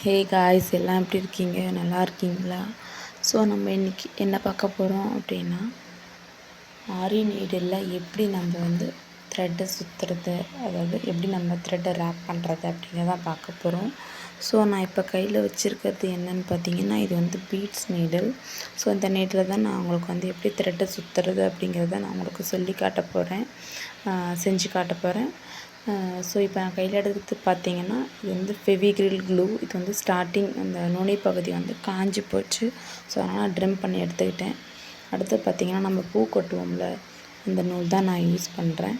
Hey guys, எல்லாம் எப்படி இருக்கீங்க? நல்லா இருக்கீங்களா? ஸோ நம்ம இன்றைக்கி என்ன பார்க்க போகிறோம் அப்படின்னா, ஆரி நீடில் எப்படி நம்ம த்ரெட்டை சுற்றுறது, அதாவது எப்படி நம்ம த்ரெட்டை ரேப் பண்ணுறது அப்படிங்கிறதான் பார்க்க போகிறோம். ஸோ நான் இப்போ கையில் வச்சுருக்கிறது என்னென்னு பார்த்தீங்கன்னா, இது பீட்ஸ் நீடில். ஸோ இந்த நீடில் தான் நான் உங்களுக்கு எப்படி த்ரெட்டை சுற்றுறது அப்படிங்கிறத நான் உங்களுக்கு சொல்லி காட்ட போகிறேன், செஞ்சு காட்ட போகிறேன். ஸோ இப்போ நான் கையில் எடுத்து பார்த்தீங்கன்னா, இது ஃபெவிக்ரில் க்ளூ. இது ஸ்டார்டிங் அந்த நுனி பகுதி காஞ்சி போச்சு. ஸோ அதனால் ட்ரிம் பண்ணி எடுத்துக்கிட்டேன். அடுத்து பார்த்திங்கன்னா, நம்ம பூ கொட்டுவோம்ல, அந்த நூல் தான் நான் யூஸ் பண்ணுறேன்.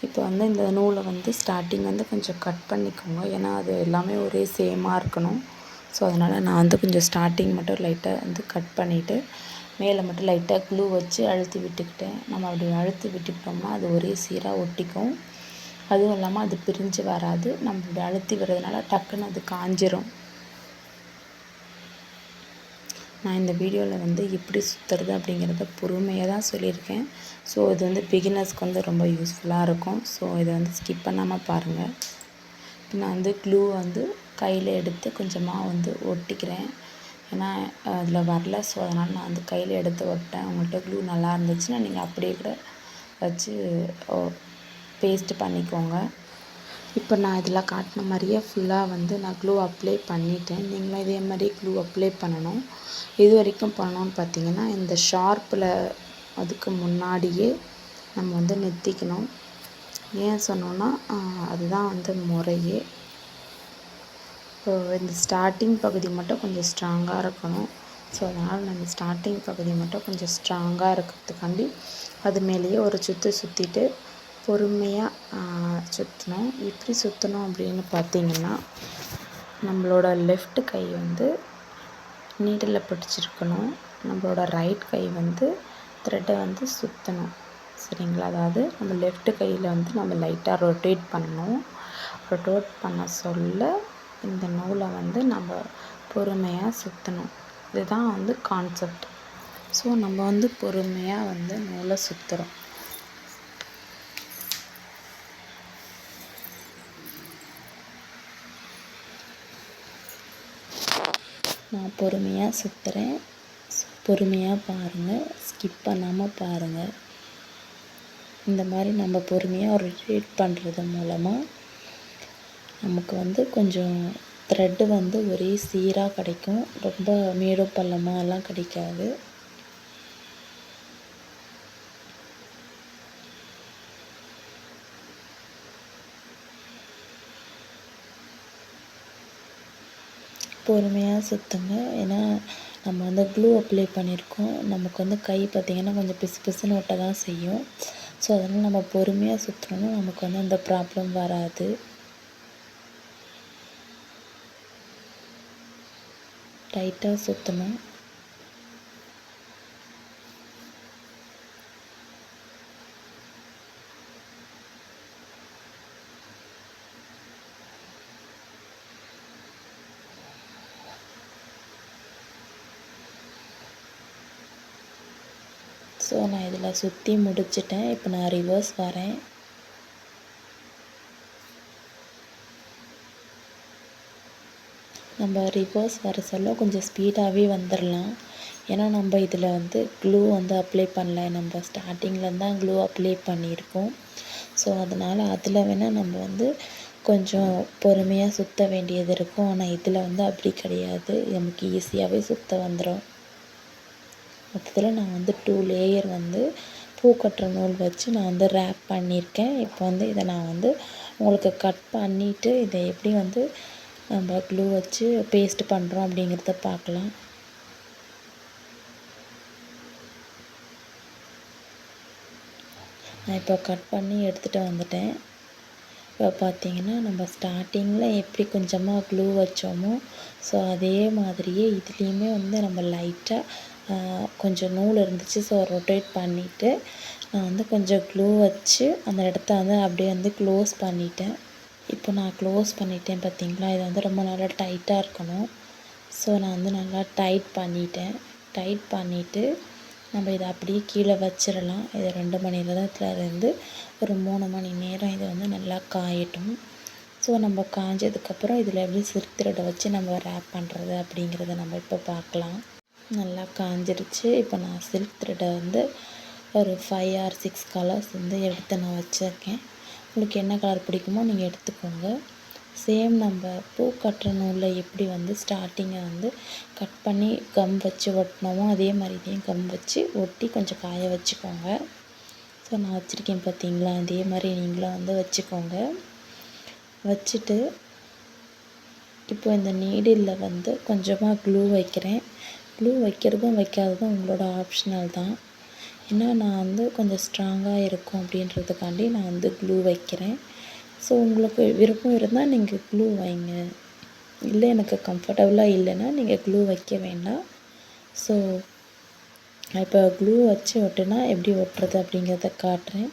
இப்போ இந்த நூலை ஸ்டார்டிங் கொஞ்சம் கட் பண்ணிக்கோங்க, ஏன்னா அது எல்லாமே ஒரே சேமாக இருக்கணும். ஸோ அதனால் நான் கொஞ்சம் ஸ்டார்டிங் மட்டும் லைட்டாக கட் பண்ணிவிட்டு மேலே மட்டும் லைட்டாக க்ளூ வச்சு அழுத்தி விட்டுக்கிட்டேன். நம்ம அப்படி அழுத்தி விட்டுக்கிட்டோம்னா அது ஒரே சீராக ஒட்டிக்கும். அதுவும் இல்லாமல் அது பிரிஞ்சு வராது. நம்ம இப்படி அழுத்தி வர்றதுனால டக்குன்னு அது காஞ்சிரும். நான் இந்த வீடியோவில் எப்படி சுற்றுறது அப்படிங்கிறத பொறுமையாக தான் சொல்லியிருக்கேன். ஸோ இது பிகினர்ஸ்க்கு ரொம்ப யூஸ்ஃபுல்லாக இருக்கும். ஸோ இதை ஸ்கிப் பண்ணாமல் பாருங்கள். இப்போ நான் க்ளூ கையில் எடுத்து கொஞ்சமாக ஒட்டிக்கிறேன். ஏன்னா அதில் வரல. ஸோ அதனால் நான் கையில் எடுத்து ஒட்டேன். உங்கள்கிட்ட க்ளூ நல்லா இருந்துச்சுன்னா நீங்கள் அப்படியே கூட வச்சு பேஸ்ட்டு பண்ணிக்கோங்க. இப்போ நான் இதில் காட்டின மாதிரியே ஃபுல்லாக நான் க்ளூ அப்ளை பண்ணிட்டேன். நீங்களும் இதே மாதிரி க்ளூ அப்ளை பண்ணணும். இது வரைக்கும் பண்ணணும்னு பார்த்தீங்கன்னா, இந்த ஷார்ப்பில் அதுக்கு முன்னாடியே நம்ம நிறுத்திக்கணும். ஏன் சொன்னோன்னா, அதுதான் முறையே. இப்போ இந்த ஸ்டார்டிங் பகுதி மட்டும் கொஞ்சம் ஸ்ட்ராங்காக இருக்கணும். ஸோ அதனால் நம்ம ஸ்டார்டிங் பகுதி மட்டும் கொஞ்சம் ஸ்ட்ராங்காக இருக்கிறதுக்காண்டி அது மேலேயே ஒரு சுற்றிட்டு பொறுமையாக சுற்றணும். எப்படி சுற்றணும் அப்படின்னு பார்த்தீங்கன்னா, நம்மளோட லெஃப்ட் கை நீடில் பிடிச்சிருக்கணும். நம்மளோட ரைட் கை த்ரெட்டை சுற்றணும். சரிங்களா? அதாவது நம்ம லெஃப்ட் கையில் நம்ம லைட்டாக ரொட்டேட் பண்ணணும். ரொட்டேட் பண்ண சொல்ல இந்த நூலை நம்ம பொறுமையாக சுற்றணும். இதுதான் கான்செப்ட். ஸோ நம்ம பொறுமையாக நூலை சுற்றுறோம். நான் பொறுமையாக சுற்றுறேன். பொறுமையாக பாருங்கள், ஸ்கிப் பண்ணாமல் பாருங்கள். இந்த மாதிரி நம்ம பொறுமையாக ரொட்டேட் பண்ணுறது மூலமாக நமக்கு கொஞ்சம் த்ரெட்டு ஒரே சீராக கிடைக்கும். ரொம்ப மேடு பள்ளமாலாம் கிடைக்காது. பொறுமையாக சுற்றுங்க. ஏன்னா நம்ம க்ளூ அப்ளை பண்ணியிருக்கோம். நமக்கு கை பார்த்திங்கன்னா கொஞ்சம் பிசு பிசுன்னு ஒட்ட தான் செய்யும். ஸோ அதனால் நம்ம பொறுமையாக சுற்றணும்னா நமக்கு அந்த ப்ராப்ளம் வராது. டைட்டாக சுற்றணும். ஸோ நான் இதில் சுற்றி முடிச்சிட்டேன். இப்போ நான் ரிவர்ஸ் வரேன். நம்ம ரிவர்ஸ் வர சொல்ல கொஞ்சம் ஸ்பீடாகவே வந்துடலாம். ஏன்னா நம்ம இதில் க்ளூ அப்ளை பண்ணல. நம்ம ஸ்டார்டிங்கில் தான் க்ளூ அப்ளை பண்ணியிருக்கோம். ஸோ அதனால் அதில் வேணால் நம்ம கொஞ்சம் பொறுமையாக சுற்ற வேண்டியது இருக்கும். ஆனால் இதில் அப்படி கிடையாது. நமக்கு ஈஸியாகவே சுற்ற வந்துடும். மொத்தத்தில் நான் 2 லேயர் பூ கட்டுற நூல் வச்சு நான் ரேப் பண்ணியிருக்கேன். இப்போ இதை நான் உங்களுக்கு கட் பண்ணிவிட்டு இதை எப்படி நம்ம க்ளூ வச்சு பேஸ்ட் பண்ணுறோம் அப்படிங்கிறத பார்க்கலாம். நான் இப்போ கட் பண்ணி எடுத்துகிட்டு வந்துட்டேன். இப்போ பார்த்திங்கன்னா, நம்ம ஸ்டார்டிங்கில் எப்படி கொஞ்சமாக க்ளூ வச்சோமோ, ஸோ அதே மாதிரியே இதுலேயுமே நம்ம லைட்டாக கொஞ்சம் நூல் இருந்துச்சு. ஸோ ரொட்டேட் பண்ணிவிட்டு நான் கொஞ்சம் க்ளூ வச்சு அந்த இடத்த அப்படியே க்ளோஸ் பண்ணிட்டேன். இப்போ நான் க்ளோஸ் பண்ணிட்டேன். பார்த்திங்களா? இது ரொம்ப நல்லா டைட்டாக இருக்கணும். ஸோ நான் நல்லா டைட் பண்ணிட்டேன். டைட் பண்ணிவிட்டு நம்ம இதை அப்படியே கீழே வச்சிடலாம். இது 2 மணி நேரத்துலேருந்து ஒரு 3 மணி நேரம் இது நல்லா காயட்டும். ஸோ நம்ம காஞ்சதுக்கப்புறம் இதில் எப்படி சில்க் த்ரெட்டை வச்சு நம்ம ரேப் பண்ணுறது அப்படிங்கிறத நம்ம இப்போ பார்க்கலாம். நல்லா காஞ்சிருச்சு. இப்போ நான் சில்க் த்ரெட்டை வந்து ஒரு 5 or 6 கலர்ஸ் வந்து எடுத்து நான் வச்சுருக்கேன். உங்களுக்கு என்ன கலர் பிடிக்குமோ நீங்கள் எடுத்துக்கோங்க. சேம் நம்ம பூ கட்டுற நூலில் எப்படி வந்து ஸ்டார்டிங்கை வந்து கட் பண்ணி கம் வச்சு ஒட்டினோமோ அதே மாதிரி இதையும் கம் வச்சு ஒட்டி கொஞ்சம் காய வச்சுக்கோங்க. ஸோ நான் வச்சுருக்கேன் பார்த்தீங்களா, அதே மாதிரி நீங்களும் வந்து வச்சுக்கோங்க. வச்சுட்டு இப்போ இந்த நீடிலில் வந்து கொஞ்சமாக க்ளூ வைக்கிறேன். க்ளூ வைக்கிறதும் வைக்காததும் உங்களோட ஆப்ஷனல் தான். ஏன்னா நான் வந்து கொஞ்சம் ஸ்ட்ராங்காக இருக்கும் அப்படின்றதுக்காண்டி நான் வந்து க்ளூ வைக்கிறேன். ஸோ உங்களுக்கு விருப்பம் இருந்தால் நீங்கள் க்ளூ வைங்க, இல்லை எனக்கு கம்ஃபர்டபுளாக இல்லைன்னா நீங்கள் க்ளூ வைக்க வேண்டாம். ஸோ இப்போ க்ளூ வச்சு ஒட்டுனா எப்படி ஒட்டுறது அப்படிங்கிறத காட்டுறேன்.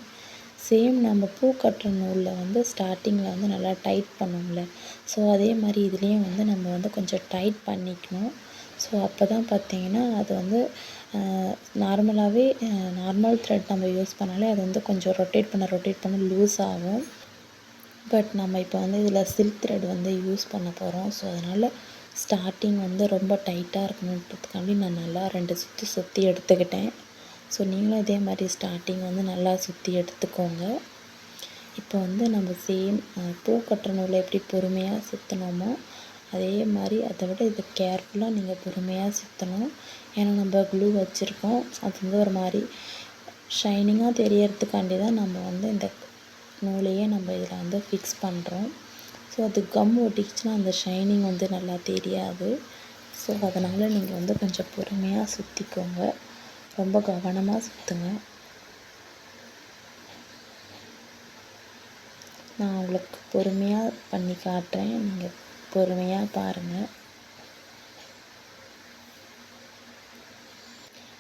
சேம் நம்ம பூ கட்டுற நூலில் வந்து ஸ்டார்டிங்கில் வந்து நல்லா டைட் பண்ணுவோம்ல, ஸோ அதே மாதிரி இதுலேயும் வந்து நம்ம வந்து கொஞ்சம் டைட் பண்ணிக்கணும். ஸோ அப்போ தான் பார்த்திங்கன்னா அது வந்து நார்மலாகவே நார்மல் த்ரெட் நம்ம யூஸ் பண்ணாலே அது வந்து கொஞ்சம் ரொட்டேட் பண்ண லூஸ் ஆகும். பட் நம்ம இப்போ வந்து இதில் சில்க் த்ரெட் வந்து யூஸ் பண்ண போகிறோம். ஸோ அதனால் ஸ்டார்டிங் வந்து ரொம்ப டைட்டாக இருக்கணுன்றதுக்காண்டி நான் நல்லா 2 சுற்றி எடுத்துக்கிட்டேன். ஸோ நீங்களும் இதே மாதிரி ஸ்டார்டிங் வந்து நல்லா சுற்றி எடுத்துக்கோங்க. இப்போ வந்து நம்ம சேம் பூ கட்டுற நூலில் எப்படி பொறுமையாக சுற்றினோமோ அதே மாதிரி அதை விட இதை கேர்ஃபுல்லாக நீங்கள் பொறுமையாக சுற்றணும். ஏன்னா நம்ம க்ளூ வச்சுருக்கோம், அது வந்து ஒரு மாதிரி ஷைனிங்காக தெரியறதுக்காண்டி தான் நம்ம வந்து இந்த நூலையே நம்ம இதில் வந்து ஃபிக்ஸ் பண்ணுறோம். ஸோ அது கம் ஒட்டிக்கிச்சுன்னா அந்த ஷைனிங் வந்து நல்லா தெரியாது. ஸோ அதனால் நீங்கள் வந்து கொஞ்சம் பொறுமையாக சுற்றிக்கோங்க, ரொம்ப கவனமாக சுற்றுங்க. நான் உங்களுக்கு பொறுமையாக பண்ணி காட்டுறேன், நீங்கள் பொறுமையாக பாருங்கள்.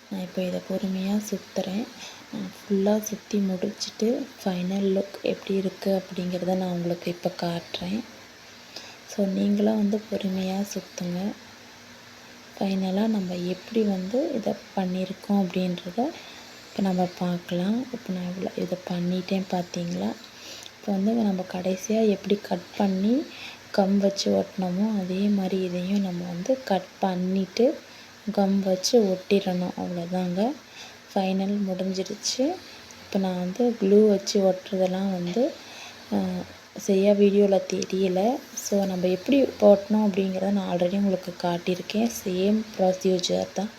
நான் இப்போ இதை பொறுமையாக சுற்றுறேன். நான் ஃபுல்லாக சுற்றி முடிச்சுட்டு ஃபைனல் லுக் எப்படி இருக்குது அப்படிங்கிறத நான் உங்களுக்கு இப்போ காட்டுறேன். ஸோ நீங்களும் வந்து பொறுமையாக சுற்றுங்க. ஃபைனலாக நம்ம எப்படி வந்து இதை பண்ணியிருக்கோம் அப்படின்றத இப்போ நம்ம பார்க்கலாம். இப்போ நான் இதை பண்ணிட்டேன் பார்த்தீங்களா. இப்போ வந்து நம்ம கடைசியாக எப்படி கட் பண்ணி கம் வச்சு ஒட்டினோமோ அதே மாதிரி இதையும் நம்ம வந்து கட் பண்ணிவிட்டு கம் வச்சு ஒட்டிடணும். அவ்வளோதாங்க, ஃபைனல் முடிஞ்சிடுச்சு. இப்போ நான் வந்து க்ளூ வச்சு ஒட்டுறதெல்லாம் வந்து சரியாக வீடியோவில் தெரியல. ஸோ நம்ம எப்படி போட்டணும் அப்படிங்கிறத நான் ஆல்ரெடி உங்களுக்கு காட்டியிருக்கேன். சேம் ப்ரொசீஜர் தான்.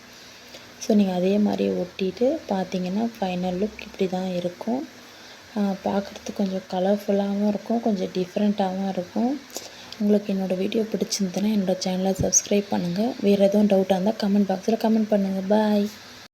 ஸோ நீங்கள் அதே மாதிரி ஒட்டிட்டு பார்த்தீங்கன்னா ஃபைனல் லுக் இப்படி தான் இருக்கும். பார்க்குறதுக்கு கொஞ்சம் கலர்ஃபுல்லாகவும் இருக்கும், கொஞ்சம் டிஃப்ரெண்ட்டாகவும் இருக்கும். உங்களுக்கு என்னோடய வீடியோ பிடிச்சிருந்ததுன்னா என்னோடய சேனலை சப்ஸ்கிரைப் பண்ணுங்கள். வேறு எதுவும் டவுட்டாக இருந்தால் கமெண்ட் பாக்ஸில் கமெண்ட் பண்ணுங்கள். பாய்.